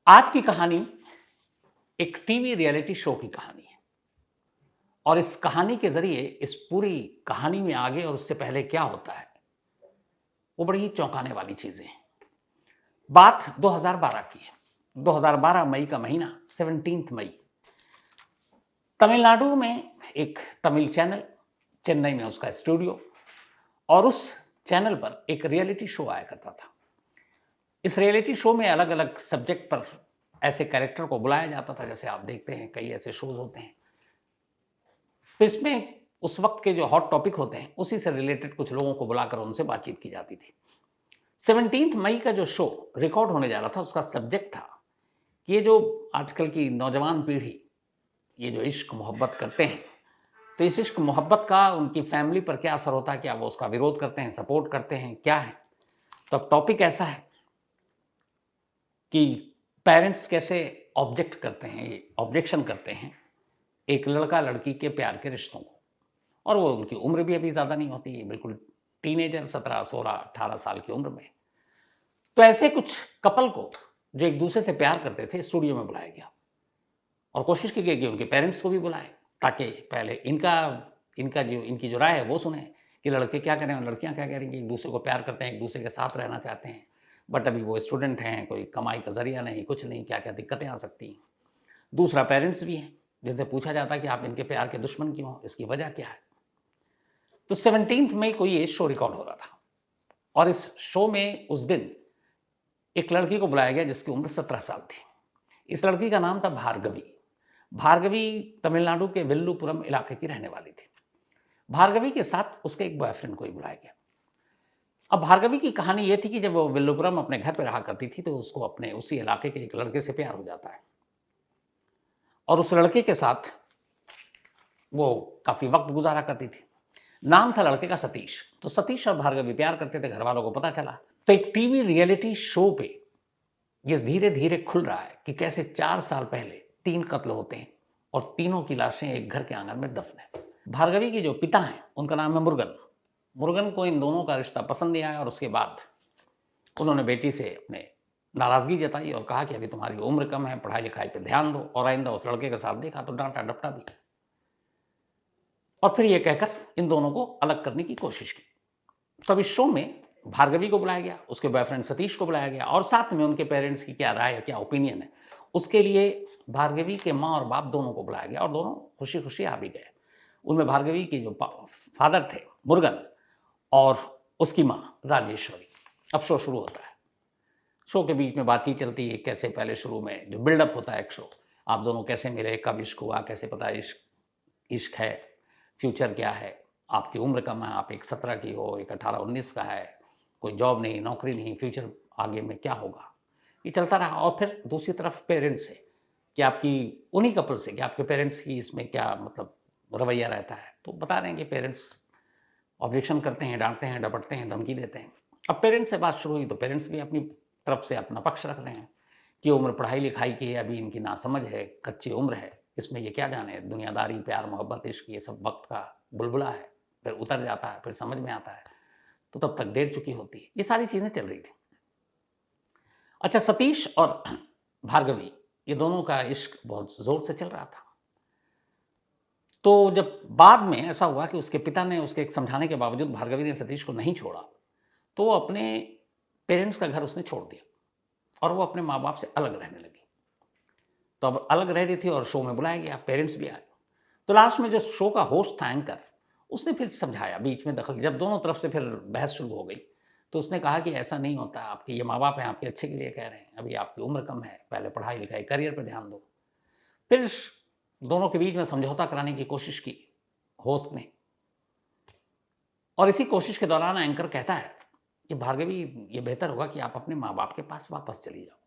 आज की कहानी एक टीवी रियलिटी शो की कहानी है और इस कहानी के ज़रिए इस पूरी कहानी में आगे और उससे पहले क्या होता है, वो बड़ी ही चौंकाने वाली चीज़ें हैं। बात 2012 की है। 2012 मई का महीना 17 मई। तमिलनाडु में एक तमिल चैनल, चेन्नई में उसका स्टूडियो और उस चैनल पर एक रियलिटी शो आया करता था। इस रियलिटी शो में अलग-अलग सब्जेक्ट पर ऐसे कैरेक्टर को बुलाया जाता था, जैसे आप देखते हैं कई ऐसे शोज़ होते हैं। तो इसमें उस वक़्त के जो हॉट टॉपिक होते हैं, उसी से रिलेटेड कुछ लोगों को बुलाकर उनसे बातचीत की जाती थी। 17 मई का जो शो रिकॉर्ड होने जा रहा था, उसका सब्जेक्ट था कि ये जो आजकल की नौजवान पीढ़ी, ये जो इश्क-मोहब्बत करते हैं, तो इस इश्क-मोहब्बत का उनकी फैमिली पर क्या असर होता है? क्या वो उसका विरोध करते हैं, सपोर्ट करते हैं, क्या है? तो अब टॉपिक ऐसा है कि पेरेंट्स कैसे ऑब्जेक्ट करते हैं, ऑब्जेक्शन करते हैं, एक लड़का-लड़की के प्यार के रिश्तों को। और वो उनकी उम्र भी अभी ज़्यादा नहीं होती है, बिल्कुल टीनेजर 17, 16, 18 साल की उम्र में। तो ऐसे कुछ कपल को जो एक-दूसरे से प्यार करते थे, स्टूडियो में बुलाया गया और कोशिश की गई कि उनके पेरेंट्स को भी बुलाएँ, ताकि पहले इनकी जो राय है वो सुनें कि लड़के क्या कह रहे हैं और लड़कियाँ क्या कह रही हैं कि एक-दूसरे को प्यार करते हैं, एक-दूसरे के साथ रहना चाहते हैं। बट अभी वो स्टूडेंट हैं, कोई कमाई का ज़रिया नहीं, कुछ नहीं, क्या-क्या दिक्कतें आ सकती हैं। दूसरा पेरेंट्स भी हैं, जिनसे पूछा जाता है कि आप इनके प्यार के दुश्मन क्यों हो? इसकी वजह क्या है? तो 17 मई को ये शो रिकॉर्ड हो रहा था और इस शो में उस दिन एक लड़की को बुलाया गया जिसकी उम्र 17 साल थी। इस लड़की का नाम था भार्गवी। भार्गवी तमिलनाडु के विल्लुपुरम इलाके की रहने वाली थी। भार्गवी के साथ उसके एक बॉयफ्रेंड को ही बुलाया गया। अब भार्गवी की कहानी ये थी कि जब वो विल्लुपुरम अपने घर पे रहा करती थी, तो उसको अपने उसी इलाके के एक लड़के से प्यार हो जाता है और उस लड़के के साथ वो काफ़ी वक़्त गुज़ारा करती थी। नाम था लड़के का सतीश। तो सतीश और भार्गवी प्यार करते थे, घरवालों को पता चला। तो एक टीवी रियलिटी शो पे ये धीरे-धीरे खुल रहा है कि कैसे 4 साल पहले 3 कत्ल होते हैं और तीनों की लाशें एक घर के आंगन में दफ़न है। भार्गवी के जो पिता हैं, उनका नाम है मुरुगन। मुरुगन को इन दोनों का रिश्ता पसंद नहीं आया और उसके बाद उन्होंने बेटी से अपने नाराज़गी जताई और कहा कि अभी तुम्हारी उम्र कम है, पढ़ाई-लिखाई पे ध्यान दो और आइंदा उस लड़के के साथ देखा तो डाँटा-डपटा भी। और फिर ये कहकर इन दोनों को अलग करने की कोशिश की। तब इस शो में भार्गवी को बुलाया गया, उसके बॉयफ्रेंड सतीश को बुलाया गया और साथ में उनके पेरेंट्स की क्या राय है, क्या ओपिनियन है, उसके लिए भार्गवी के माँ और बाप दोनों को बुलाया गया और दोनों खुशी-खुशी आ भी गए। उनमें भार्गवी के जो फादर थे, मुरुगन, और उसकी माँ राजेश्वरी। अब शो शुरू होता है। शो के बीच में बातचीत चलती है, कैसे पहले शुरू में जो बिल्डअप होता है एक शो, आप दोनों कैसे मिले, कब इश्क हुआ, कैसे पता इश्क इश्क है, फ्यूचर क्या है, आपकी उम्र कम है, आप एक 17 की हो, एक 18-19 का है, कोई जॉब नहीं, नौकरी नहीं, फ्यूचर आगे में क्या होगा? ये चलता रहा और फिर दूसरी तरफ पेरेंट्स से कि आपकी उन्हीं कपल से कि आपके पेरेंट्स की इसमें क्या मतलब रवैया रहता है। तो बता रहे हैं कि पेरेंट्स ऑब्जेक्शन करते हैं, डाँटते हैं, डपटते हैं, धमकी देते हैं। अब पेरेंट्स से बात शुरू हुई तो पेरेंट्स भी अपनी तरफ से अपना पक्ष रख रहे हैं कि उम्र पढ़ाई-लिखाई की है, अभी इनकी नासमझ है, कच्ची उम्र है, इसमें ये क्या जाने दुनियादारी, प्यार, मोहब्बत, इश्क ये सब वक़्त का बुलबुला है, फिर उतर जाता है, फिर समझ में आता है, तो तब तक देर चुकी होती है। ये सारी चीज़ें चल रही थी। अच्छा, सतीश और भार्गवी ये दोनों का इश्क बहुत ज़ोर से चल रहा था। तो जब बाद में ऐसा हुआ कि उसके पिता ने उसके एक समझाने के बावजूद भार्गवी ने सतीश को नहीं छोड़ा, तो वो अपने पेरेंट्स का घर उसने छोड़ दिया और वो अपने माँ-बाप से अलग रहने लगी। तो अब अलग रह रही थी और शो में बुलाया गया, पेरेंट्स भी आए। तो लास्ट में जो शो का होस्ट था एंकर, उसने फिर समझाया, बीच में दखल, जब दोनों तरफ से फिर बहस शुरू हो गई, तो उसने कहा कि ऐसा नहीं होता, आपके ये माँ-बाप हैं, आपके अच्छे के लिए कह रहे हैं, अभी आपकी उम्र कम है, पहले पढ़ाई-लिखाई, करियर पे ध्यान दो। फिर दोनों के बीच में समझौता कराने की कोशिश की होस्ट ने और इसी कोशिश के दौरान एंकर कहता है कि भार्गवी, ये बेहतर होगा कि आप अपने माँ-बाप के पास वापस चली जाओ,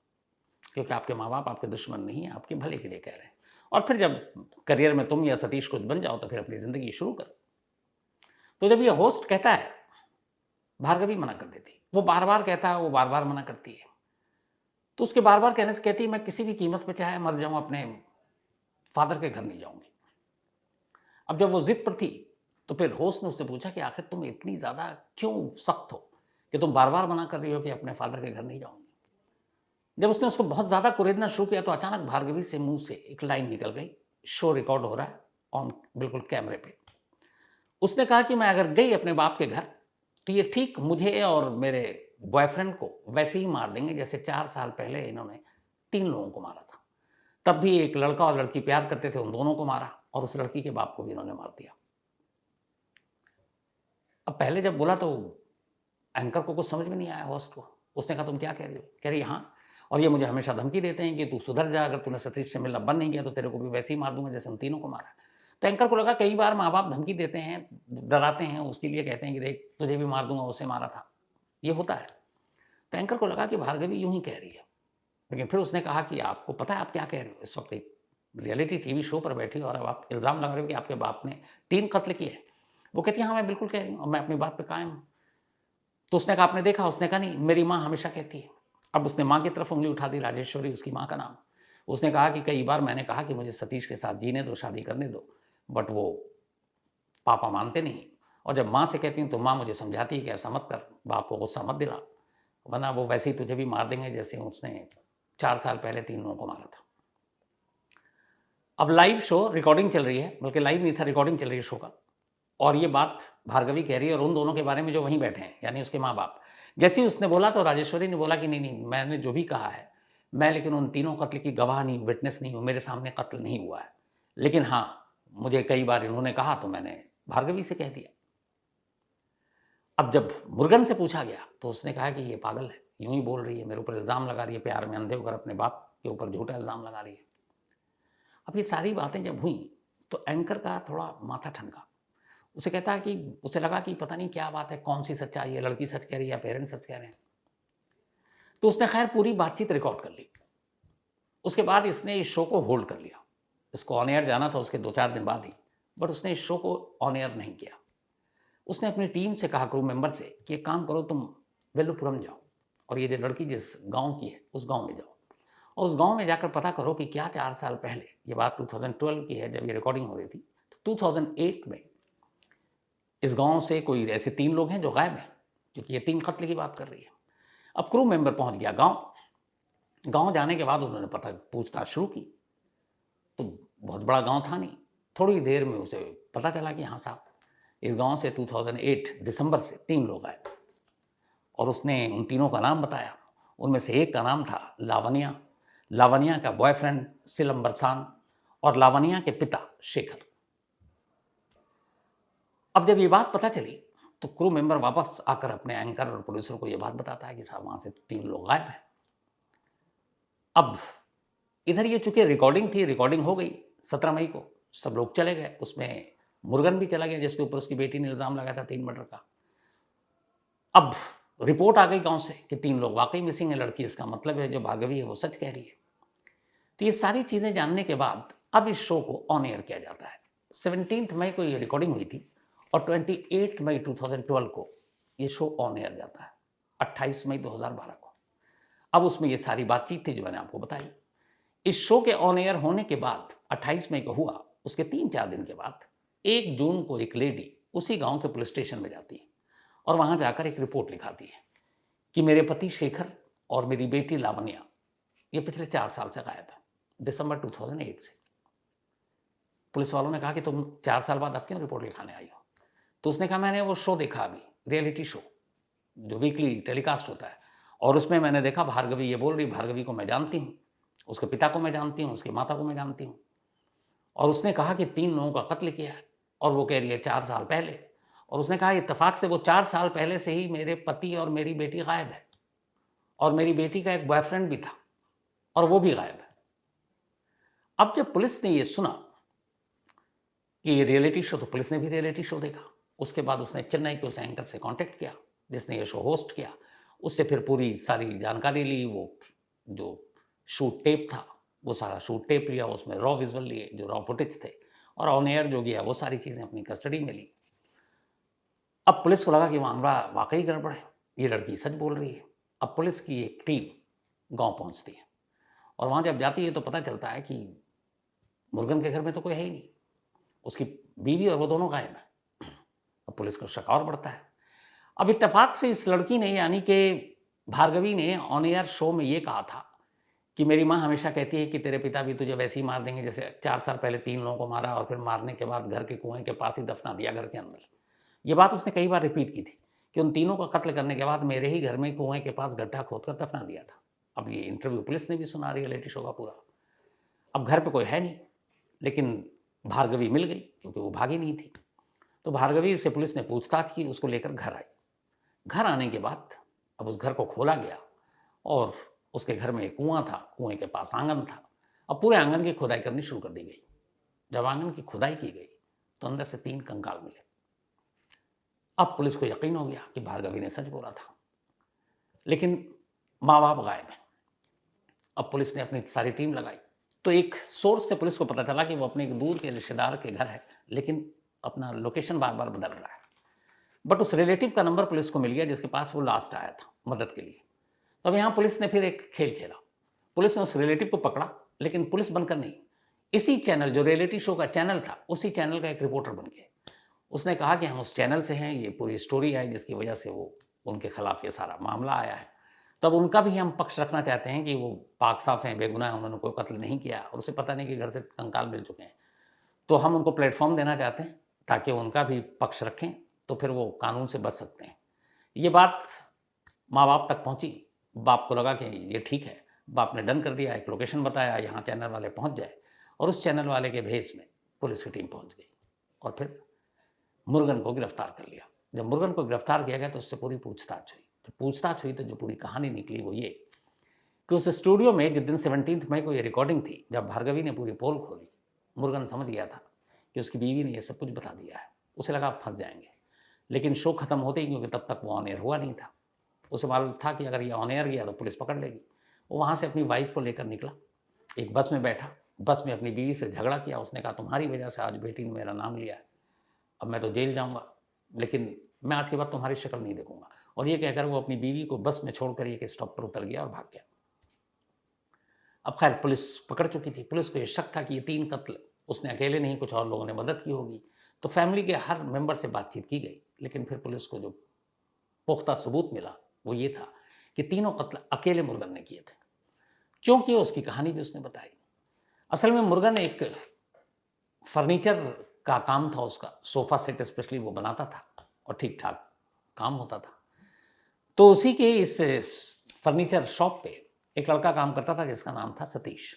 क्योंकि आपके माँ-बाप आपके दुश्मन नहीं हैं, आपके भले के लिए कह रहे हैं। और फिर जब करियर में तुम या सतीश कुछ बन जाओ तो फिर अपनी ज़िंदगी शुरू करो। तो जब ये होस्ट कहता है, भार्गवी मना कर देती। वो बार-बार कहता है, वो बार-बार मना करती है। तो उसके बार-बार कहने से कहती है, मैं किसी भी कीमत पे चाहे मर जाऊँ, अपने फादर के घर नहीं जाऊँगी। अब जब वो ज़िद पर थी, तो फिर होस्ट ने उससे पूछा कि आखिर तुम इतनी ज़्यादा क्यों सख्त हो कि तुम बार-बार मना कर रही हो कि अपने फादर के घर नहीं जाऊँगी? जब उसने उसको बहुत ज़्यादा कुरेदना शुरू किया तो अचानक भार्गवी से मुंह से एक लाइन निकल गई, शो रिकॉर्ड हो रहा है ऑन बिल्कुल कैमरे पे। उसने कहा कि मैं अगर गई अपने बाप के घर तो ये ठीक मुझे और मेरे बॉयफ्रेंड को वैसे ही मार देंगे जैसे 4 साल पहले इन्होंने 3 लोगों को मारा था। तब भी एक लड़का और लड़की प्यार करते थे, उन दोनों को मारा और उस लड़की के बाप को भी इन्होंने मार दिया। अब पहले जब बोला तो एंकर को कुछ समझ में नहीं आया होस्ट को। उसने कहा तुम क्या कह रही हो? कह रही हाँ, और ये मुझे हमेशा धमकी देते हैं कि तू सुधर जा, अगर तूने सतीश से मिलना बंद नहीं किया तो तेरे को भी वैसे ही मार दूंगा जैसे हम तीनों को मारा। तो एंकर को लगा कई बार माँ बाप धमकी देते हैं, डराते हैं, उसके लिए कहते हैं कि देख तुझे भी मार दूंगा, उससे मारा था, ये होता है। तो एंकर को लगा कि भार्गवी यूं ही कह रही है, लेकिन फिर उसने कहा कि आपको पता है आप क्या कह रहे हो? इस वक्त एक रियलिटी टीवी शो पर बैठी और अब आप इल्ज़ाम लगा रहे हो कि आपके बाप ने 3 कत्ल किए हैं। वो कहती है हाँ मैं बिल्कुल कह रही हूँ और मैं अपनी बात पे कायम हूँ। तो उसने कहा आपने देखा? उसने कहा नहीं, मेरी माँ हमेशा कहती है। अब उसने माँ की तरफ उंगली उठा दी, राजेश्वरी उसकी माँ का नाम। उसने कहा कि कई बार मैंने कहा कि मुझे सतीश के साथ जीने दो, शादी करने दो, बट वो पापा मानते नहीं, और जब माँ से कहती हूँ तो माँ मुझे समझाती है कि ऐसा मत कर, बाप को गुस्सा मत दिला, वरना वो वैसे ही तुझे भी मार देंगे जैसे उसने 4 साल पहले 3 लोगों को मारा था। अब लाइव शो रिकॉर्डिंग चल रही है, बल्कि लाइव नहीं था, रिकॉर्डिंग चल रही है शो का, और ये बात भार्गवी कह रही है और उन दोनों के बारे में जो वहीं बैठे हैं, यानी उसके माँ बाप। जैसे ही उसने बोला तो राजेश्वरी ने बोला कि नहीं नहीं, मैंने जो भी कहा है, मैं लेकिन उन तीनों कत्ल की गवाह नहीं, विटनेस नहीं हूँ, मेरे सामने कत्ल नहीं हुआ है, लेकिन हाँ मुझे कई बार इन्होंने कहा तो मैंने भार्गवी से कह दिया। अब जब मुर्गन से पूछा गया तो उसने कहा कि ये पागल है, यूं ही बोल रही है, मेरे ऊपर इल्ज़ाम लगा रही है, प्यार में अंधे होकर अपने बाप के ऊपर झूठा इल्ज़ाम लगा रही है। अब ये सारी बातें जब हुई तो एंकर का थोड़ा माथा ठनका। उसे कहता है कि उसे लगा कि पता नहीं क्या बात है, कौन सी सच्चाई है, लड़की सच कह रही है या पेरेंट्स सच कह रहे हैं। तो उसने खैर पूरी बातचीत रिकॉर्ड कर ली। उसके बाद इसने इस शो को होल्ड कर लिया। इसको ऑन एयर जाना था उसके 2-4 दिन बाद ही, बट उसने इस शो को ऑन एयर नहीं किया। उसने अपनी टीम से कहा, क्रू मेंबर से, कि एक काम करो, तुम वेलुपुरम जाओ और ये जो लड़की जिस गांव की है उस गांव में जाओ और उस गांव में जाकर पता करो कि क्या 4 साल पहले, ये बात 2012 की है जब ये रिकॉर्डिंग हो रही थी, तो 2008 में इस गांव से कोई ऐसे 3 लोग हैं जो गायब हैं, क्योंकि ये 3 कत्ल की बात कर रही है। अब क्रू मेंबर पहुंच गया गांव जाने के बाद उन्होंने पूछताछ शुरू की, तो बहुत बड़ा गांव था नहीं, थोड़ी देर में उसे पता चला कि हाँ साहब, इस गांव से 2008 दिसंबर से 3 लोग आए और उसने उन तीनों का नाम बताया। उनमें से एक का नाम था लावण्या, लावण्या का बॉयफ्रेंड सिलंबरसान और लावण्या के पिता शेखर। अब जब ये बात पता चली तो क्रू मेंबर वापस आकर अपने एंकर और प्रोड्यूसर को ये बात बताता है कि साहब वहां से 3 लोग गायब हैं। अब इधर ये चूंकि रिकॉर्डिंग थी, रिकॉर्डिंग हो गई 17 मई को, सब लोग चले गए, उसमें मुर्गन भी चला गया जिसके ऊपर उसकी बेटी ने इल्ज़ाम लगाया था 3 मर्डर का। अब रिपोर्ट आ गई गांव से कि 3 लोग वाकई मिसिंग है, लड़की, इसका मतलब है जो भार्गवी है वो सच कह रही है। तो ये सारी चीज़ें जानने के बाद अब इस शो को ऑन एयर किया जाता है। 17 मई को ये रिकॉर्डिंग हुई थी और 28 मई 2012 को ये शो ऑन एयर जाता है, 28 मई 2012 को। अब उसमें ये सारी बातचीत थी जो मैंने आपको बताई। इस शो के ऑन एयर होने के बाद 28 मई को हुआ, उसके 3-4 दिन के बाद 1 जून को एक लेडी उसी गांव के पुलिस स्टेशन में जाती है और वहां जाकर एक रिपोर्ट लिखाती है कि मेरे पति शेखर और मेरी बेटी लावण्या ये पिछले 4 साल से गायब है, दिसंबर 2008 से। पुलिस वालों ने कहा कि तुम 4 साल बाद अब क्यों रिपोर्ट लिखाने आई हो? तो उसने कहा मैंने वो शो देखा, अभी रियलिटी शो जो वीकली टेलीकास्ट होता है, और उसमें मैंने देखा भार्गवी ये बोल रही, भार्गवी को मैं जानती हूँ, उसके पिता को मैं जानती हूँ, उसकी माता को मैं जानती हूँ, और उसने कहा कि 3 लोगों का कत्ल किया है और वो कह रही है 4 साल पहले, और उसने कहा इत्तेफाक से वो 4 साल पहले से ही मेरे पति और मेरी बेटी गायब है और मेरी बेटी का एक बॉयफ्रेंड भी था और वो भी गायब है। अब जब पुलिस ने ये सुना कि ये रियलिटी शो, तो पुलिस ने भी रियलिटी शो देखा। उसके बाद उसने चेन्नई के उस एंकर से कांटेक्ट किया जिसने ये शो होस्ट किया, उससे फिर पूरी सारी जानकारी ली, वो जो शूट टेप था वो सारा शूट टेप लिया, उसमें रॉ विजुअल लिए जो रॉ फुटेज थे, और ऑन एयर जो गया वो सारी चीज़ें अपनी कस्टडी में ली। अब पुलिस को लगा कि मामला वाकई गड़बड़ है, ये लड़की सच बोल रही है। अब पुलिस की एक टीम गांव पहुंचती है और वहां जब जाती है तो पता चलता है कि मुर्गन के घर में तो कोई है ही नहीं, उसकी बीवी और वो दोनों गायब हैं। अब पुलिस को शक और बढ़ता है। अब इत्तेफाक से इस लड़की ने, यानी कि भार्गवी ने, ऑन एयर शो में ये कहा था कि मेरी माँ हमेशा कहती है कि तेरे पिता भी तुझे वैसे ही मार देंगे जैसे 4 साल पहले 3 लोगों को मारा और फिर मारने के बाद घर के कुएँ के पास ही दफना दिया घर के अंदर। ये बात उसने कई बार रिपीट की थी कि उन तीनों का कत्ल करने के बाद मेरे ही घर में कुएँ के पास गड्ढा खोदकर दफना दिया था। अब ये इंटरव्यू पुलिस ने भी सुना, रियलिटी शो का पूरा। अब घर पे कोई है नहीं, लेकिन भार्गवी मिल गई क्योंकि वो भागी नहीं थी। तो भार्गवी से पुलिस ने पूछताछ की, उसको लेकर घर आई। घर आने के बाद अब उस घर को खोला गया और उसके घर में एक कुआं था, कुएं के पास आंगन था। अब पूरे आंगन की खुदाई करनी शुरू कर दी गई। जब आंगन की खुदाई की गई तो अंदर से 3 कंकाल मिले। अब पुलिस को यकीन हो गया कि भार्गवी ने सच बोला था, लेकिन माँ बाप गायब हैं। अब पुलिस ने अपनी सारी टीम लगाई तो एक सोर्स से पुलिस को पता चला कि वो अपने एक दूर के रिश्तेदार के घर है, लेकिन अपना लोकेशन बार बार बदल रहा है। बट उस रिलेटिव का नंबर पुलिस को मिल गया जिसके पास वो लास्ट आया था मदद के लिए। तो अब यहाँ पुलिस ने फिर एक खेल खेला। पुलिस ने उस रिलेटिव को पकड़ा, लेकिन पुलिस बनकर नहीं, इसी चैनल जो रियलिटी शो का चैनल था उसी चैनल का एक रिपोर्टर बन गया। उसने कहा कि हम उस चैनल से हैं, ये पूरी स्टोरी आई जिसकी वजह से वो उनके खिलाफ ये सारा मामला आया है। तब उनका भी हम पक्ष रखना चाहते हैं कि वो पाक साफ हैं, बेगुनाह हैं, उन्होंने कोई कत्ल नहीं किया और उसे पता नहीं कि घर से कंकाल मिल चुके हैं। तो हम उनको प्लेटफॉर्म देना चाहते हैं ताकि उनका भी पक्ष रखें, तो फिर वो कानून से बच सकते हैं। ये बात माँ बाप तक पहुँची। बाप को लगा कि ये ठीक है। बाप ने डन कर दिया, एक लोकेशन बताया, यहाँ चैनल वाले पहुँच जाए और उस चैनल वाले के भेस में पुलिस की टीम पहुँच गई और फिर मुर्गन को गिरफ्तार कर लिया। जब मुर्गन को गिरफ्तार किया गया तो उससे पूरी पूछताछ हुई। तो पूछताछ हुई तो जो पूरी कहानी निकली वो ये कि उस स्टूडियो में जिस दिन 17 मई को ये रिकॉर्डिंग थी, जब भार्गवी ने पूरी पोल खोली, मुर्गन समझ गया था कि उसकी बीवी ने ये सब कुछ बता दिया है। उसे लगा आप फंस जाएंगे, लेकिन शो खत्म होते ही, क्योंकि तब तक वो ऑन एयर हुआ नहीं था, उसे मालूम था कि अगर ये ऑन एयर गया तो पुलिस पकड़ लेगी। वो वहाँ से अपनी वाइफ को लेकर निकला, एक बस में बैठा, बस में अपनी बीवी से झगड़ा किया। उसने कहा तुम्हारी वजह से आज बेटी ने मेरा नाम लिया है, अब मैं तो जेल जाऊँगा, लेकिन मैं आज के बाद तुम्हारी शक्ल नहीं देखूंगा। और ये कहकर वो अपनी बीवी को बस में छोड़कर एक स्टॉप पर उतर गया और भाग गया। अब खैर पुलिस पकड़ चुकी थी। पुलिस को ये शक था कि ये 3 कत्ल उसने अकेले नहीं, कुछ और लोगों ने मदद की होगी। तो फैमिली के हर मेंबर से बातचीत की गई, लेकिन फिर पुलिस को जो पुख्ता सबूत मिला वो ये था कि तीनों कत्ल अकेले मुर्गन ने किए थे। क्यों किए उसकी कहानी भी उसने बताई। असल में मुर्गन एक फर्नीचर का काम था उसका, सोफा सेट स्पेशली वो बनाता था और ठीक ठाक काम होता था। तो उसी के इस फर्नीचर शॉप पे एक लड़का काम करता था जिसका नाम था सतीश,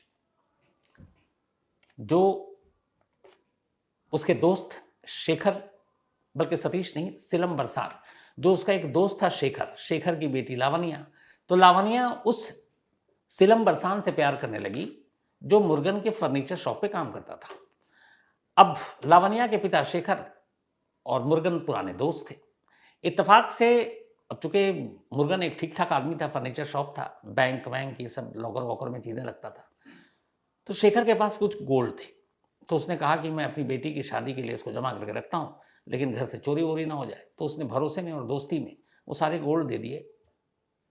जो उसके दोस्त शेखर, बल्कि सतीश नहीं, सिलम बरसार, जो उसका एक दोस्त था शेखर, शेखर की बेटी लावनिया। तो लावनिया उस सिलम बरसान से प्यार करने लगी जो मुर्गन के फर्नीचर शॉप पे काम करता था। अब लावनिया के पिता शेखर और मुर्गन पुराने दोस्त थे। इत्तेफाक से, अब चूंकि मुर्गन एक ठीक ठाक आदमी था, फर्नीचर शॉप था, बैंक वैंक ये सब लॉकर वॉकर में चीज़ें रखता था, तो शेखर के पास कुछ गोल्ड थे। तो उसने कहा कि मैं अपनी बेटी की शादी के लिए इसको जमा करके रखता हूँ, लेकिन घर से चोरी वोरी ना हो जाए। तो उसने भरोसे में और दोस्ती में वो सारे गोल्ड दे दिए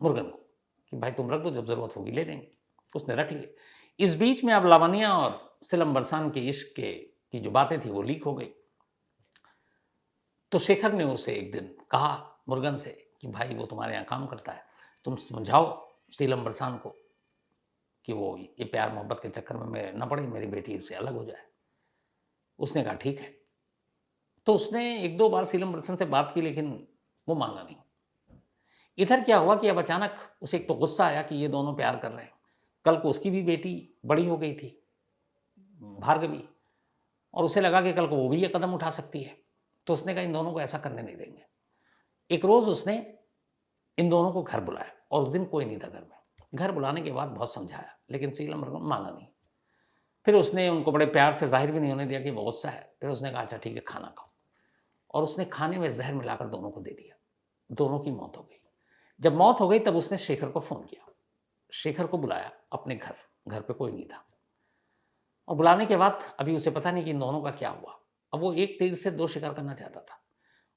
मुर्गन को कि भाई तुम रख दो, जब ज़रूरत होगी ले लेंगे। उसने रख लिए। इस बीच में अब लावनिया और सिलम बरसान के इश्क की जो बातें थी वो लीक हो गई। तो शेखर ने उसे एक दिन कहा मुर्गन से कि भाई वो तुम्हारे यहाँ काम करता है, तुम समझाओ सिलम बरसान को कि वो ये प्यार मोहब्बत के चक्कर में न पड़े, मेरी बेटी इससे अलग हो जाए। उसने कहा ठीक है। तो उसने 1-2 बार सिलम बरसान से बात की, लेकिन वो माना नहीं। इधर क्या हुआ कि अब अचानक उसे एक तो गुस्सा आया कि ये दोनों प्यार कर रहे हैं। कल को उसकी भी बेटी बड़ी हो गई थी, भार्गवी, और उसे लगा कि कल को वो भी ये कदम उठा सकती है। तो उसने कहा इन दोनों को ऐसा करने नहीं देंगे। एक रोज़ उसने इन दोनों को घर बुलाया और उस दिन कोई नहीं था घर में। घर बुलाने के बाद बहुत समझाया, लेकिन सीलम माना नहीं। फिर उसने उनको बड़े प्यार से जाहिर भी नहीं होने दिया कि वो गुस्सा है। फिर उसने कहा अच्छा ठीक है खाना खाओ, और उसने खाने में जहर मिलाकर दोनों को दे दिया। दोनों की मौत हो गई। जब मौत हो गई तब उसने शेखर को फ़ोन किया, शेखर को बुलाया अपने घर। घर पे कोई नहीं था, और बुलाने के बाद अभी उसे पता नहीं कि इन दोनों का क्या हुआ। अब वो एक तीर से 2 शिकार करना चाहता था।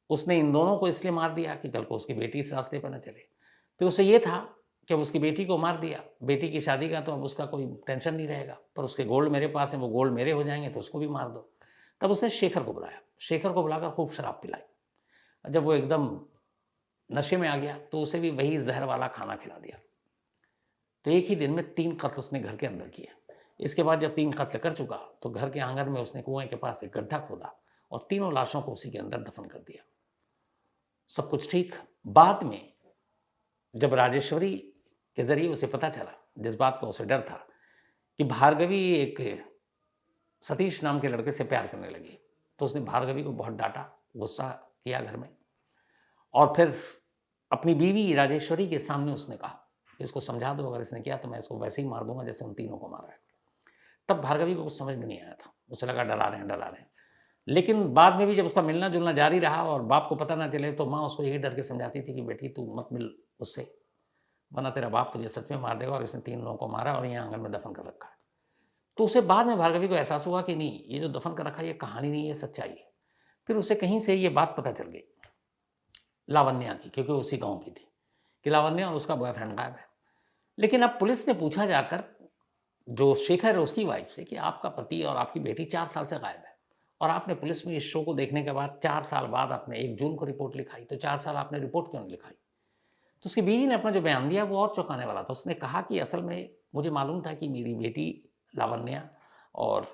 उसने इन दोनों को इसलिए मार दिया कि कल को उसकी बेटी इस रास्ते पर न चले। फिर उसे ये था कि अब उसकी बेटी को मार दिया, बेटी की शादी का तो अब उसका कोई टेंशन नहीं रहेगा, पर उसके गोल्ड मेरे पास है, वो गोल्ड मेरे हो जाएंगे, तो उसको भी मार दो। तब उसने शेखर को बुलाया, शेखर को बुलाकर खूब शराब पिलाई। जब वो एकदम नशे में आ गया तो उसे भी वही जहर वाला खाना खिला दिया। तो एक ही दिन में 3 कत्ल उसने घर के अंदर किए। इसके बाद जब 3 कत्ल कर चुका तो घर के आंगन में उसने कुएं के पास एक गड्ढा खोदा और तीनों लाशों को उसी के अंदर दफन कर दिया। सब कुछ ठीक। बाद में जब राजेश्वरी के जरिए उसे पता चला, जिस बात का उसे डर था कि भार्गवी एक सतीश नाम के लड़के से प्यार करने लगी, तो उसने भार्गवी को बहुत डांटा, गुस्सा किया घर में, और फिर अपनी बीवी राजेश्वरी के सामने उसने कहा, इसको समझा दो, अगर इसने किया तो मैं इसको वैसे ही मार दूंगा जैसे उन तीनों को मारा है। तब भार्गवी को कुछ समझ में नहीं आया था, उसे लगा डरा रहे हैं डरा रहे हैं। लेकिन बाद में भी जब उसका मिलना जुलना जारी रहा और बाप को पता ना चले, तो माँ उसको यही डर के समझाती थी कि बेटी तू मत मिल उससे, वरना तेरा बाप तुझे सच में मार देगा और इसने 3 लोगों को मारा और यहाँ आंगन में दफन कर रखा है। तो उसे बाद में भार्गवी को एहसास हुआ कि नहीं, ये जो दफन कर रखा है ये कहानी नहीं है, सच्चाई है। फिर उसे कहीं से ये बात पता चल गई लावण्या की, क्योंकि उसी गांव की थी, कि लावण्या और उसका बॉयफ्रेंड गायब है। लेकिन अब पुलिस ने पूछा जाकर जो शेखर है उसकी वाइफ से कि आपका पति और आपकी बेटी 4 साल से गायब है, और आपने पुलिस में इस शो को देखने के बाद 4 साल बाद आपने 1 जून को रिपोर्ट लिखाई, तो 4 साल आपने रिपोर्ट क्यों नहीं लिखाई? तो उसकी बीवी ने अपना जो बयान दिया वो और चौंकाने वाला था। उसने कहा कि असल में मुझे मालूम था कि मेरी बेटी लावण्या और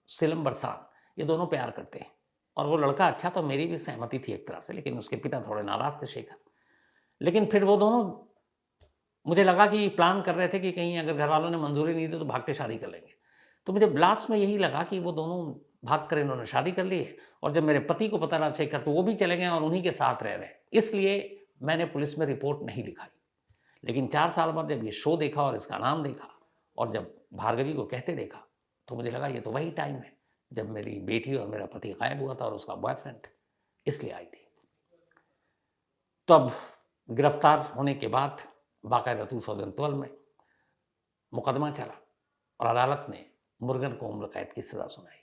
सिलम बरसात ये दोनों प्यार करते हैं, और वो लड़का अच्छा, तो मेरी भी सहमति थी एक तरह से, लेकिन उसके पिता थोड़े नाराज थे शेखर। लेकिन फिर वो दोनों, मुझे लगा कि प्लान कर रहे थे कि कहीं अगर घर वालों ने मंजूरी नहीं दी तो भाग के शादी कर लेंगे। तो मुझे लास्ट में यही लगा कि वो दोनों भाग कर इन्होंने शादी कर ली है, और जब मेरे पति को पता लगा शेखर, तो वो भी चले गए और उन्हीं के साथ रह रहे हैं। इसलिए मैंने पुलिस में रिपोर्ट नहीं लिखाई। लेकिन 4 साल बाद जब ये शो देखा और इसका नाम देखा, और जब भार्गवी को कहते देखा, तो मुझे लगा ये तो वही टाइम है जब मेरी बेटी और मेरा पति गायब हुआ था और उसका बॉयफ्रेंड, इसलिए आई थी। तब गिरफ्तार होने के बाद बाकायदा 2012 में मुकदमा चला और अदालत ने मुर्गन को उम्र कैद की सज़ा सुनाई।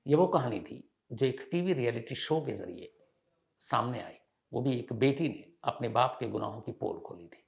ये वो कहानी थी जो एक टीवी रियलिटी शो के ज़रिए सामने आई, वो भी एक बेटी ने अपने बाप के गुनाहों की पोल खोली थी।